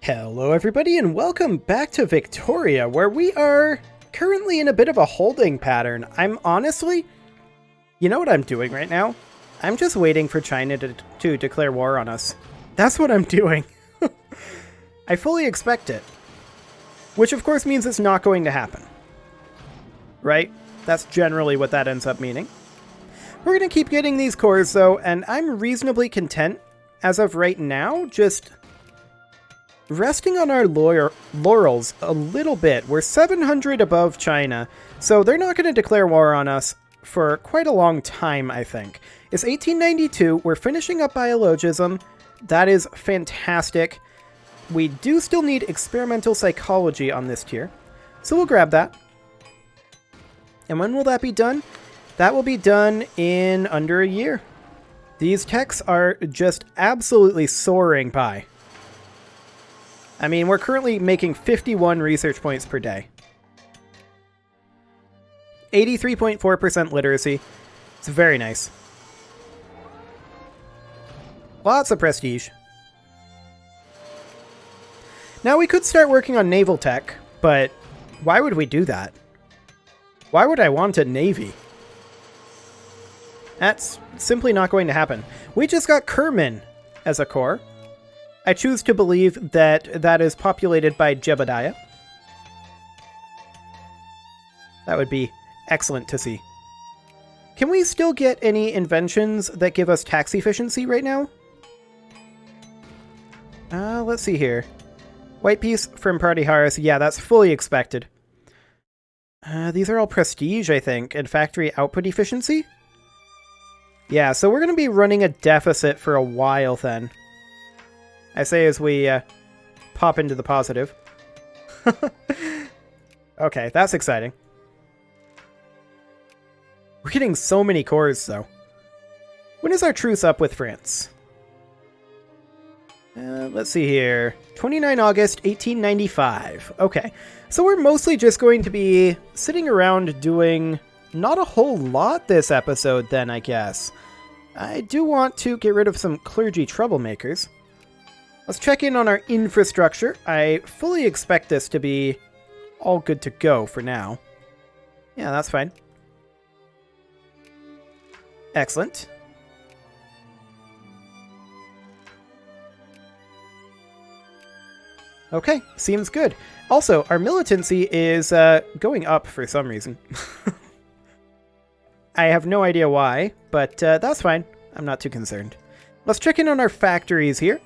Hello everybody and welcome back to Victoria, where we are currently in a bit of a holding pattern. I'm honestly, you know what I'm doing right now? I'm just waiting for China to declare war on us. That's what I'm doing. I fully expect it. Which of course means it's not going to happen. Right? That's generally what that ends up meaning. We're going to keep getting these cores though, and I'm reasonably content as of right now, just resting on our laurels a little bit. We're 700 above China, so they're not going to declare war on us for quite a long time, I think. It's 1892, we're finishing up biologism. That is fantastic. We do still need experimental psychology on this tier, so we'll grab that. And when will that be done? That will be done in under a year. These techs are just absolutely soaring by. I mean, we're currently making 51 research points per day. 83.4% literacy. It's very nice. Lots of prestige. Now we could start working on naval tech, but why would we do that? Why would I want a navy? That's simply not going to happen. We just got Kerman as a core. I choose to believe that that is populated by Jebediah. That would be excellent to see. Can we still get any inventions that give us tax efficiency right now? Let's see here. White piece from Pratiharis. Yeah, that's fully expected. These are all prestige, I think, and factory output efficiency? Yeah, so we're going to be running a deficit for a while then. I say as we pop into the positive. Okay, that's exciting. We're getting so many cores, though. When is our truce up with France? Let's see here. 29 August, 1895. Okay, so we're mostly just going to be sitting around doing not a whole lot this episode then, I guess. I do want to get rid of some clergy troublemakers. Let's check in on our infrastructure. I fully expect this to be all good to go for now. Yeah, that's fine. Excellent. Okay, seems good. Also, our militancy is going up for some reason. I have no idea why, but that's fine. I'm not too concerned. Let's check in on our factories here.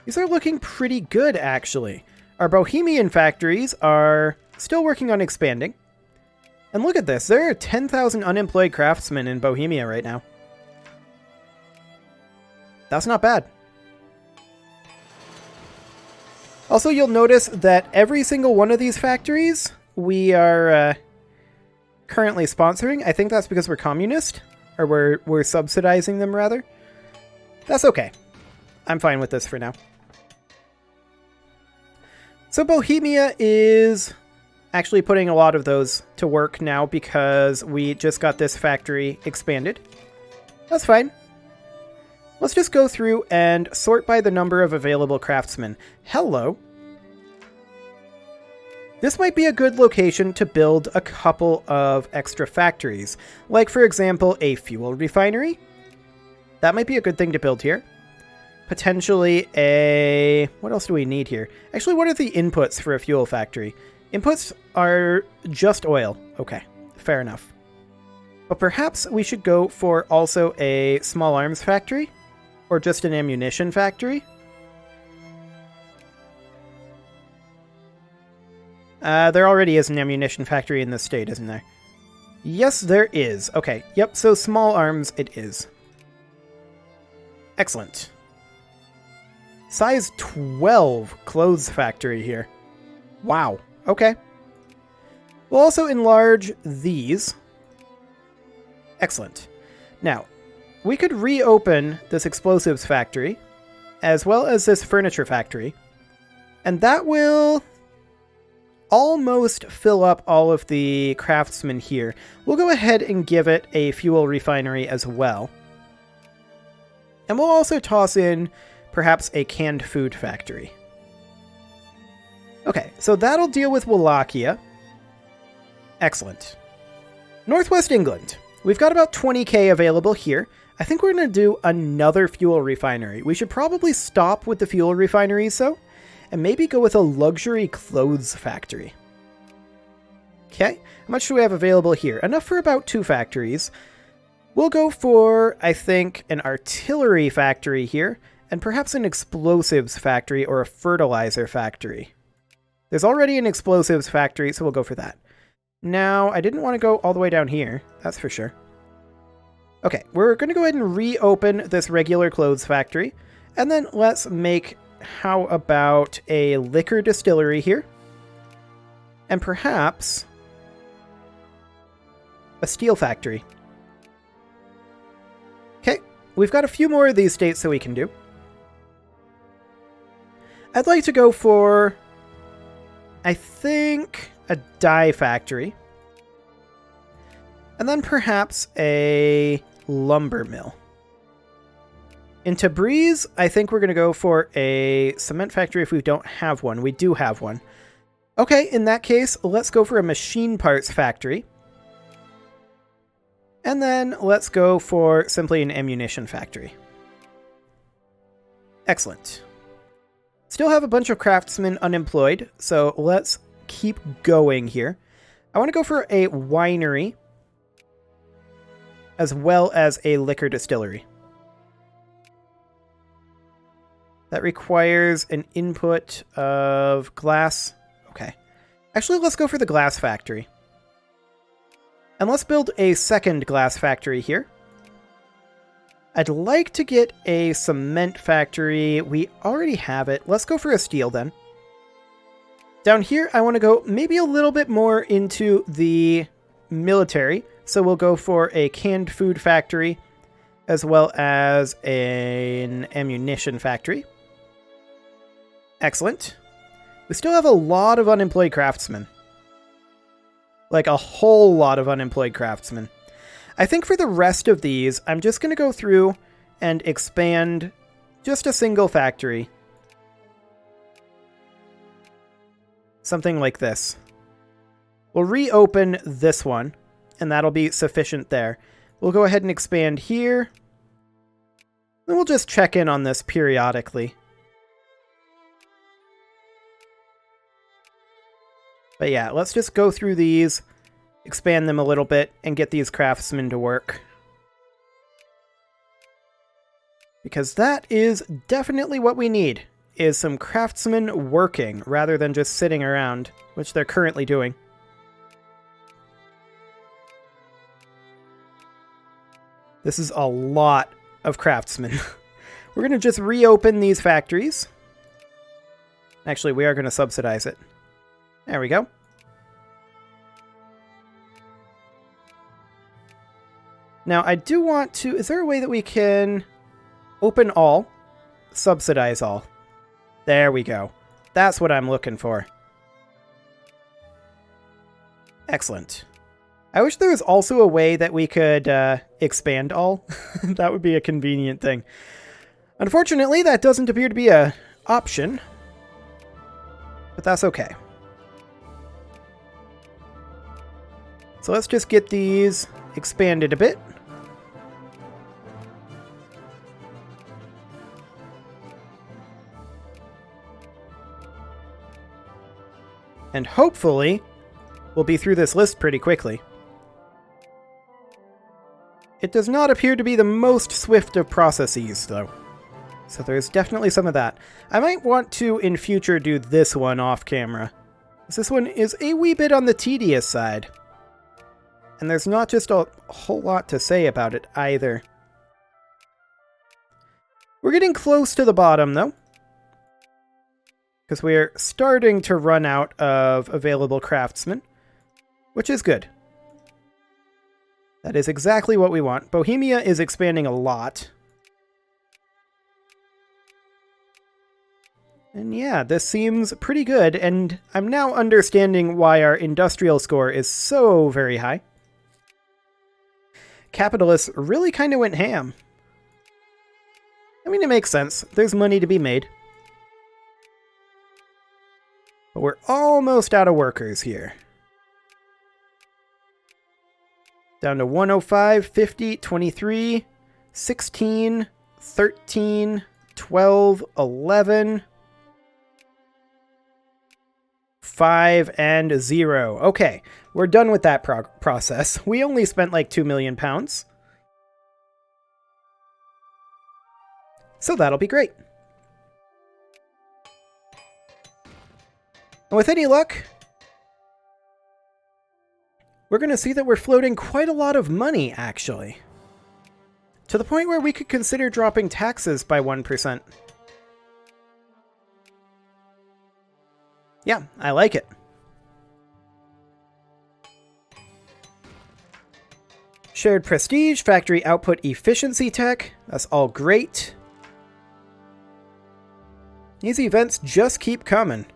These are looking pretty good, actually. Our Bohemian factories are still working on expanding. And look at this, there are 10,000 unemployed craftsmen in Bohemia right now. That's not bad. Also, you'll notice that every single one of these factories we are currently sponsoring. I think that's because we're communist, or we're subsidizing them, rather. That's okay. I'm fine with this for now. So Bohemia is actually putting a lot of those to work now because we just got this factory expanded. That's fine. Let's just go through and sort by the number of available craftsmen. Hello. This might be a good location to build a couple of extra factories. Like, for example, a fuel refinery. That might be a good thing to build here. Potentially a... what else do we need here? Actually, what are the inputs for a fuel factory? Inputs are just oil. Okay, fair enough. But perhaps we should go for also a small arms factory? Or just an ammunition factory? There already is an ammunition factory in this state, isn't there? Yes, there is. Okay, yep, so small arms it is. Excellent. Size 12 clothes factory here. Wow. Okay. We'll also enlarge these. Excellent. Now, we could reopen this explosives factory, as well as this furniture factory, and that will almost fill up all of the craftsmen here. We'll go ahead and give it a fuel refinery as well. And we'll also toss in perhaps a canned food factory. Okay, so that'll deal with Wallachia. Excellent. Northwest England. We've got about 20k available here. I think we're going to do another fuel refinery. We should probably stop with the fuel refineries, though, and maybe go with a luxury clothes factory. Okay, how much do we have available here? Enough for about 2 factories. We'll go for, I think, an artillery factory here, and perhaps an explosives factory or a fertilizer factory. There's already an explosives factory, so we'll go for that. Now, I didn't want to go all the way down here, that's for sure. Okay, we're going to go ahead and reopen this regular clothes factory, and then let's make, how about a liquor distillery here? And perhaps a steel factory. Okay, we've got a few more of these states that we can do. I'd like to go for, I think, a dye factory. And then perhaps a lumber mill. In Tabriz, I think we're going to go for a cement factory if we don't have one. We do have one. Okay, in that case, let's go for a machine parts factory. And then let's go for simply an ammunition factory. Excellent. Still have a bunch of craftsmen unemployed, so let's keep going here. I want to go for a winery, as well as a liquor distillery. That requires an input of glass. Okay. Actually, let's go for the glass factory. And let's build a second glass factory here. I'd like to get a cement factory. We already have it. Let's go for a steel then. Down here, I want to go maybe a little bit more into the military. So we'll go for a canned food factory, as well as an ammunition factory. Excellent. We still have a lot of unemployed craftsmen. Like a whole lot of unemployed craftsmen. I think for the rest of these, I'm just going to go through and expand just a single factory. Something like this. We'll reopen this one, and that'll be sufficient there. We'll go ahead and expand here. Then we'll just check in on this periodically. But yeah, let's just go through these, expand them a little bit, and get these craftsmen to work. Because that is definitely what we need, is some craftsmen working, rather than just sitting around, which they're currently doing. This is a lot of craftsmen. We're going to just reopen these factories. Actually, we are going to subsidize it. There we go. Now, I do want to... Is there a way that we can open all, subsidize all? There we go. That's what I'm looking for. Excellent. I wish there was also a way that we could expand all. That would be a convenient thing. Unfortunately, that doesn't appear to be an option. But that's okay. So let's just get these expanded a bit. And hopefully, we'll be through this list pretty quickly. It does not appear to be the most swift of processes, though. So there's definitely some of that. I might want to, in future, do this one off camera. This one is a wee bit on the tedious side. And there's not just a whole lot to say about it either. We're getting close to the bottom, though. Because we're starting to run out of available craftsmen, which is good. That is exactly what we want. Bohemia is expanding a lot. And yeah, this seems pretty good, and I'm now understanding why our industrial score is so very high. Capitalists really kind of went ham. I mean, it makes sense. There's money to be made. But we're almost out of workers here. Down to 105, 50, 23, 16, 13, 12, 11, 5, and 0. Okay, we're done with that process. We only spent like 2 million pounds. So that'll be great. And with any luck, we're going to see that we're floating quite a lot of money, actually. To the point where we could consider dropping taxes by 1%. Yeah, I like it. Shared prestige, factory output efficiency tech. That's all great. These events just keep coming.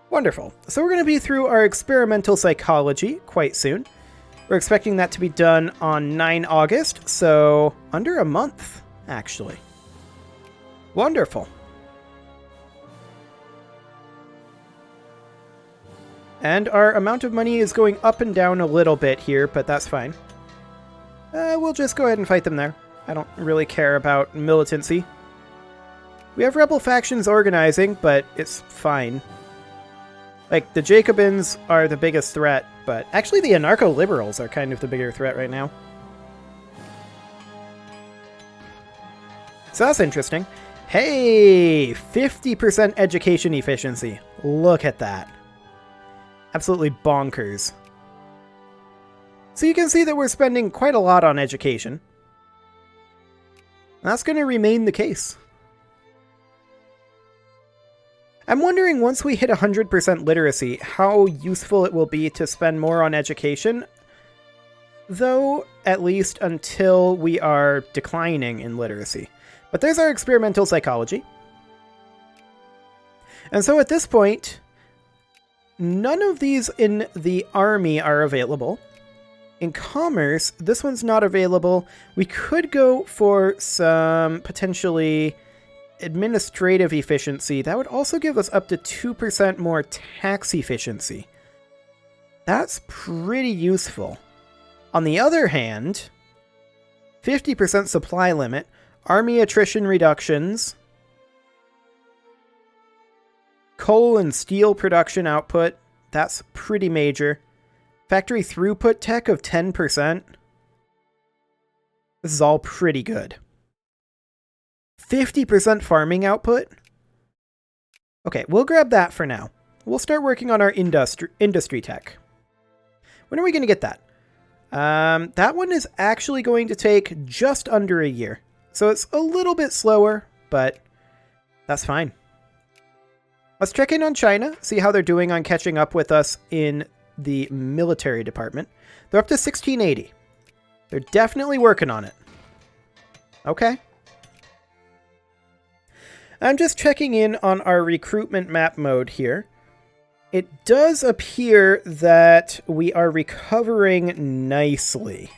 Wonderful. So we're going to be through our experimental psychology quite soon. We're expecting that to be done on 9 August, so under a month, actually. Wonderful. And our amount of money is going up and down a little bit here, but that's fine. We'll just go ahead and fight them there. I don't really care about militancy. We have rebel factions organizing, but it's fine. Like, the Jacobins are the biggest threat, but actually the anarcho-liberals are kind of the bigger threat right now. So that's interesting. Hey! 50% education efficiency. Look at that. Absolutely bonkers. So you can see that we're spending quite a lot on education. That's going to remain the case. I'm wondering, once we hit 100% literacy, how useful it will be to spend more on education, though at least until we are declining in literacy. But there's our experimental psychology. And so at this point, none of these in the army are available. In commerce, this one's not available. We could go for some potentially administrative efficiency. That would also give us up to 2% more tax efficiency. That's pretty useful. On the other hand, 50% supply limit, army attrition reductions, coal and steel production output, that's pretty major. Factory throughput tech of 10%. This is all pretty good. 50% farming output? Okay, we'll grab that for now. We'll start working on our industry tech. When are we going to get that? That one is actually going to take just under a year. So it's a little bit slower, but that's fine. Let's check in on China, see how they're doing on catching up with us in the military department. They're up to 1680. They're definitely working on it. Okay. I'm just checking in on our recruitment map mode here. It does appear that we are recovering nicely.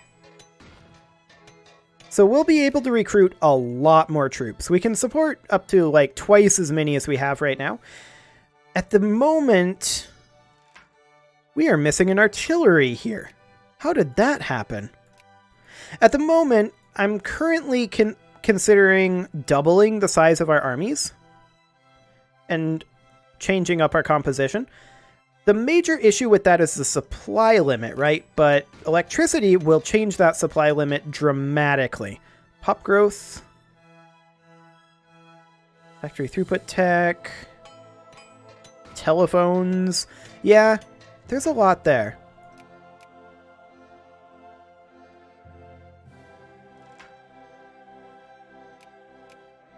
So we'll be able to recruit a lot more troops. We can support up to like twice as many as we have right now. At the moment, we are missing an artillery here. How did that happen? At the moment, I'm currently considering doubling the size of our armies and changing up our composition. The major issue with that is the supply limit, right? But electricity will change that supply limit dramatically. Pop growth, factory throughput tech, telephones. Yeah, there's a lot there.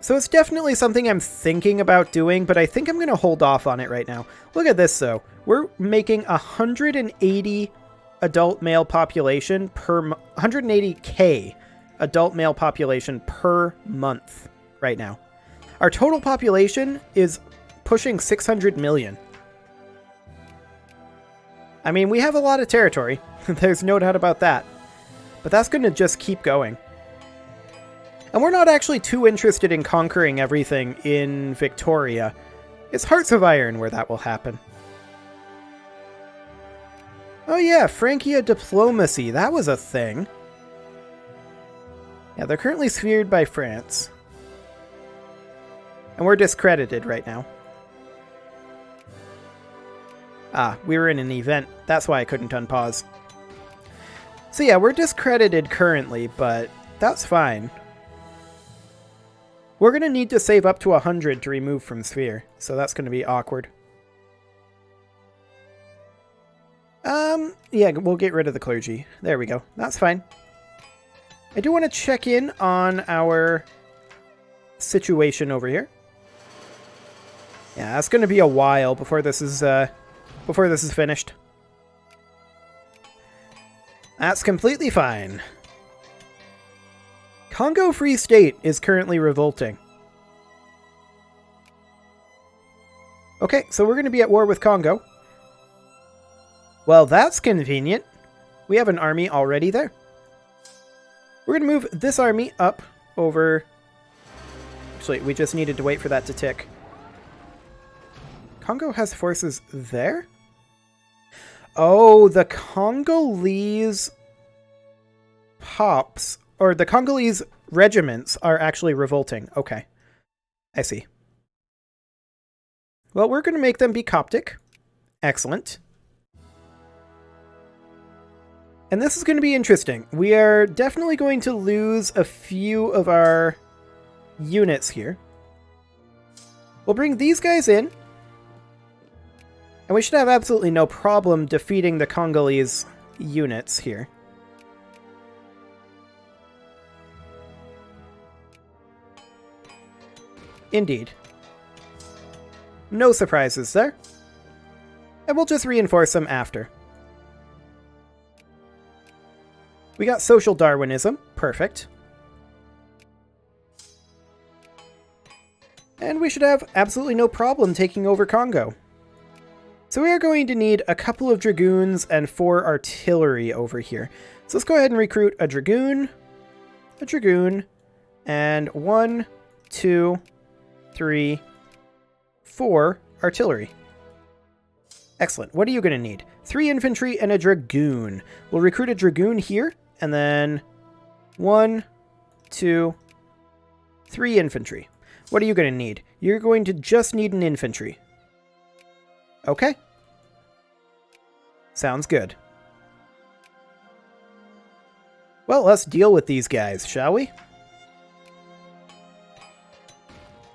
So it's definitely something I'm thinking about doing, but I think I'm going to hold off on it right now. Look at this, though. We're making 180 adult male population per 180K adult male population per month right now. Our total population is pushing 600 million. I mean, we have a lot of territory. There's no doubt about that. But that's going to just keep going. And we're not actually too interested in conquering everything in Victoria. It's Hearts of Iron where that will happen. Oh yeah, Francia diplomacy. That was a thing. Yeah, they're currently sphered by France. And we're discredited right now. Ah, we were in an event. That's why I couldn't unpause. So yeah, we're discredited currently, but that's fine. We're going to need to save up to 100 to remove from Sphere, so that's going to be awkward. Yeah, we'll get rid of the clergy. There we go. That's fine. I do want to check in on our situation over here. Yeah, that's going to be a while before this is finished. That's completely fine. Congo Free State is currently revolting. Okay, so we're going to be at war with Congo. Well, that's convenient. We have an army already there. We're going to move this army up over... Actually, we just needed to wait for that to tick. Congo has forces there? Oh, the Congolese pops, or the Congolese regiments are actually revolting. Okay, I see. Well, we're going to make them be Coptic. Excellent. And this is going to be interesting. We are definitely going to lose a few of our units here. We'll bring these guys in. And we should have absolutely no problem defeating the Congolese units here. Indeed. No surprises there. And we'll just reinforce them after. We got social Darwinism. Perfect. And we should have absolutely no problem taking over Congo. So we are going to need a couple of dragoons and 4 artillery over here. So let's go ahead and recruit a dragoon, and 1, 2, 3, 4 artillery. Excellent. What are you going to need? 3 infantry and a dragoon. We'll recruit a dragoon here, and then 1, 2, 3 infantry. What are you going to need? You're going to just need an infantry. Okay. Sounds good. Well, let's deal with these guys, shall we?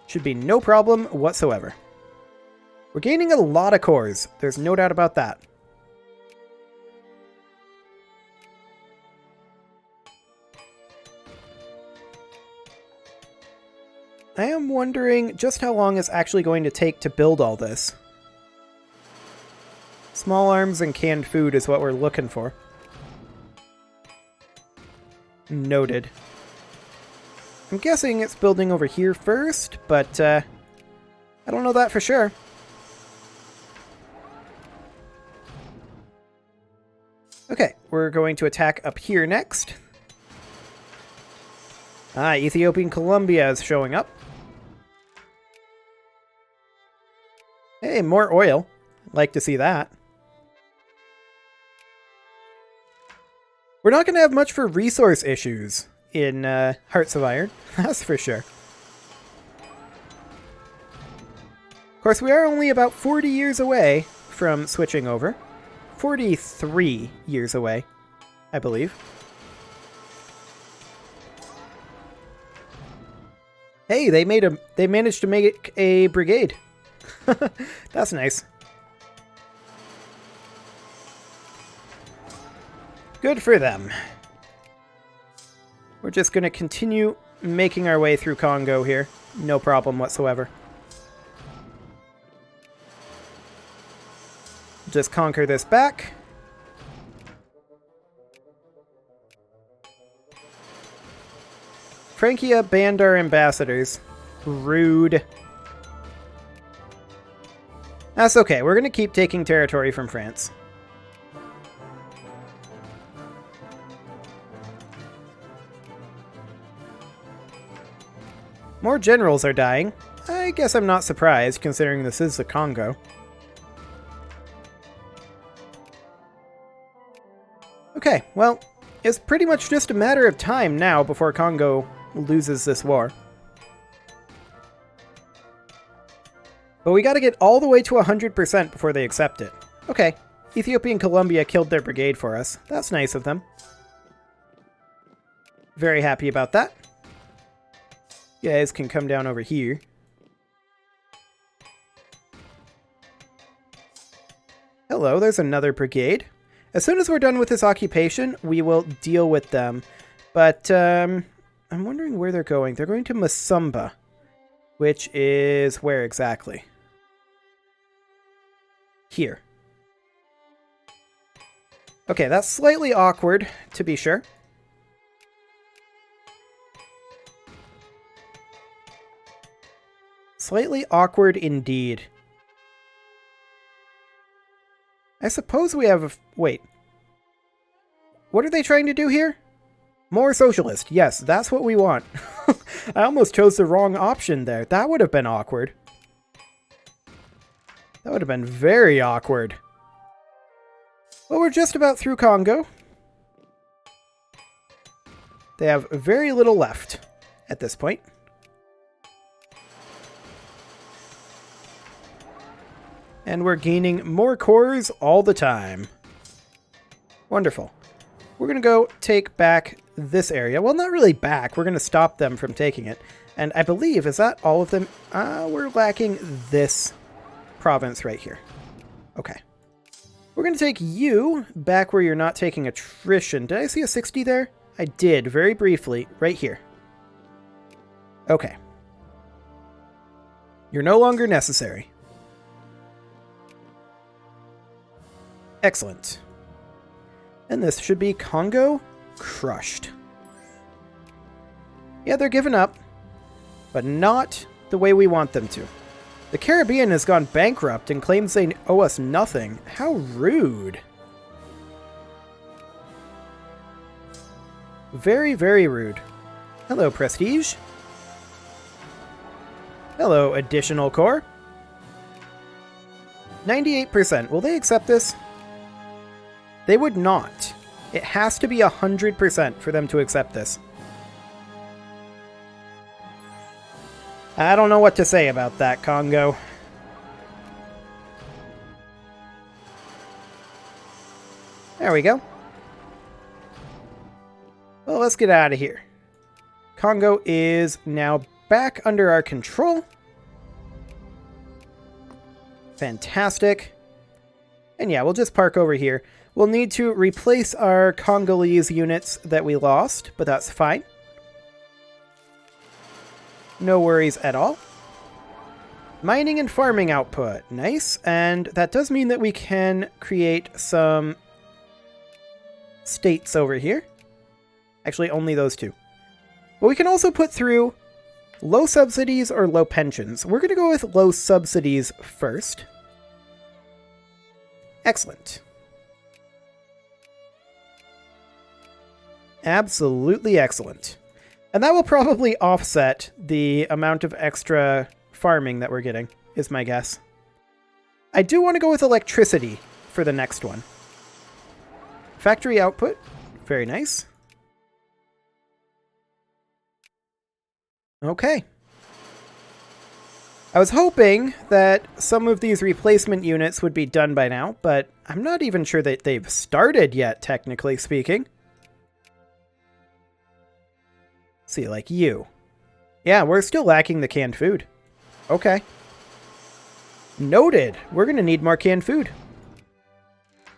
Should be no problem whatsoever. We're gaining a lot of cores. There's no doubt about that. I am wondering just how long it's actually going to take to build all this. Small arms and canned food is what we're looking for. Noted. I'm guessing it's building over here first, but I don't know that for sure. Okay, we're going to attack up here next. Ah, Ethiopian Columbia is showing up. Hey, more oil. Like to see that. We're not going to have much for resource issues in Hearts of Iron, that's for sure. Of course, we are only about 40 years away from switching over. 43 years away, I believe. Hey, they managed to make a brigade. That's nice. Good for them. We're just going to continue making our way through Congo here. No problem whatsoever. Just conquer this back. Francia banned our ambassadors. Rude. That's okay. We're going to keep taking territory from France. More generals are dying. I guess I'm not surprised, considering this is the Congo. Okay, well, it's pretty much just a matter of time now before Congo loses this war. But we gotta get all the way to 100% before they accept it. Okay, Ethiopia and Colombia killed their brigade for us. That's nice of them. Very happy about that. You guys can come down over here. Hello, there's another brigade. As soon as we're done with this occupation, we will deal with them. But I'm wondering where they're going. They're going to Masumba, which is where exactly? Here. Okay, that's slightly awkward, to be sure. Slightly awkward indeed. I suppose we have a... Wait. What are they trying to do here? More socialist. Yes, that's what we want. I almost chose the wrong option there. That would have been awkward. That would have been very awkward. Well, we're just about through Congo. They have very little left at this point. And we're gaining more cores all the time. Wonderful. We're going to go take back this area. Well, not really back. We're going to stop them from taking it. And I believe, is that all of them? We're lacking this province right here. Okay. We're going to take you back where you're not taking attrition. Did I see a 60 there? I did, very briefly, right here. Okay. You're no longer necessary. Excellent. And this should be Congo crushed. Yeah, they're giving up, but not the way we want them to. The Caribbean has gone bankrupt and claims they owe us nothing. How rude. Very, very rude. Hello, Prestige. Hello, Additional Core. 98%. Will they accept this? They would not. It has to be 100% for them to accept this. I don't know what to say about that, Congo. There we go. Well, let's get out of here. Congo is now back under our control. Fantastic. And yeah, we'll just park over here. We'll need to replace our Congolese units that we lost, but that's fine. No worries at all. Mining and farming output. Nice. And that does mean that we can create some states over here. Actually, only those two. But we can also put through low subsidies or low pensions. We're going to go with low subsidies first. Excellent. Absolutely excellent. And that will probably offset the amount of extra farming that we're getting, is my guess. I do want to go with electricity for the next one. Factory output. Very nice. Okay. I was hoping that some of these replacement units would be done by now, but I'm not even sure that they've started yet, technically speaking. See, like you. Yeah, we're still lacking the canned food. Okay. Noted. We're going to need more canned food.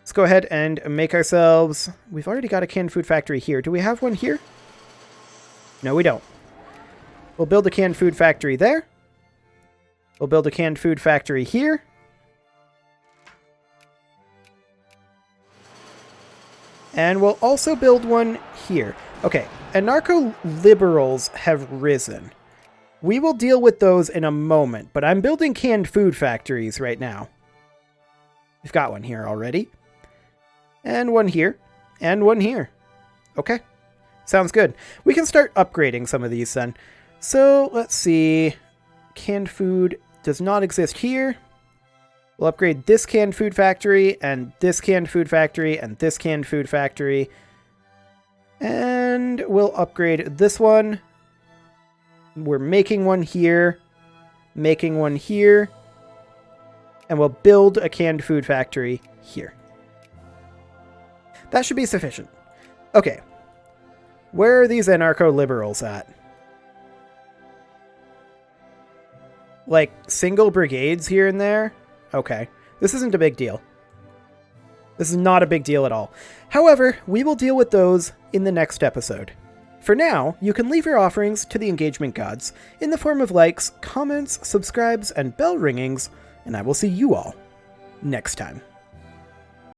Let's go ahead and make ourselves... We've already got a canned food factory here. Do we have one here? No, we don't. We'll build a canned food factory there. We'll build a canned food factory here. And we'll also build one here. Okay, anarcho-liberals have risen. We will deal with those in a moment, but I'm building canned food factories right now. We've got one here already. And one here. And one here. Okay. Sounds good. We can start upgrading some of these then. So let's see. Canned food does not exist here. We'll upgrade this canned food factory, and this canned food factory, and this canned food factory. And we'll upgrade this one. We're making one here. Making one here. And we'll build a canned food factory here. That should be sufficient. Okay. Where are these anarcho-liberals at? Like, single brigades here and there? Okay. This isn't a big deal. This is not a big deal at all. However, we will deal with those in the next episode. For now, you can leave your offerings to the engagement gods in the form of likes, comments, subscribes, and bell ringings, and I will see you all next time.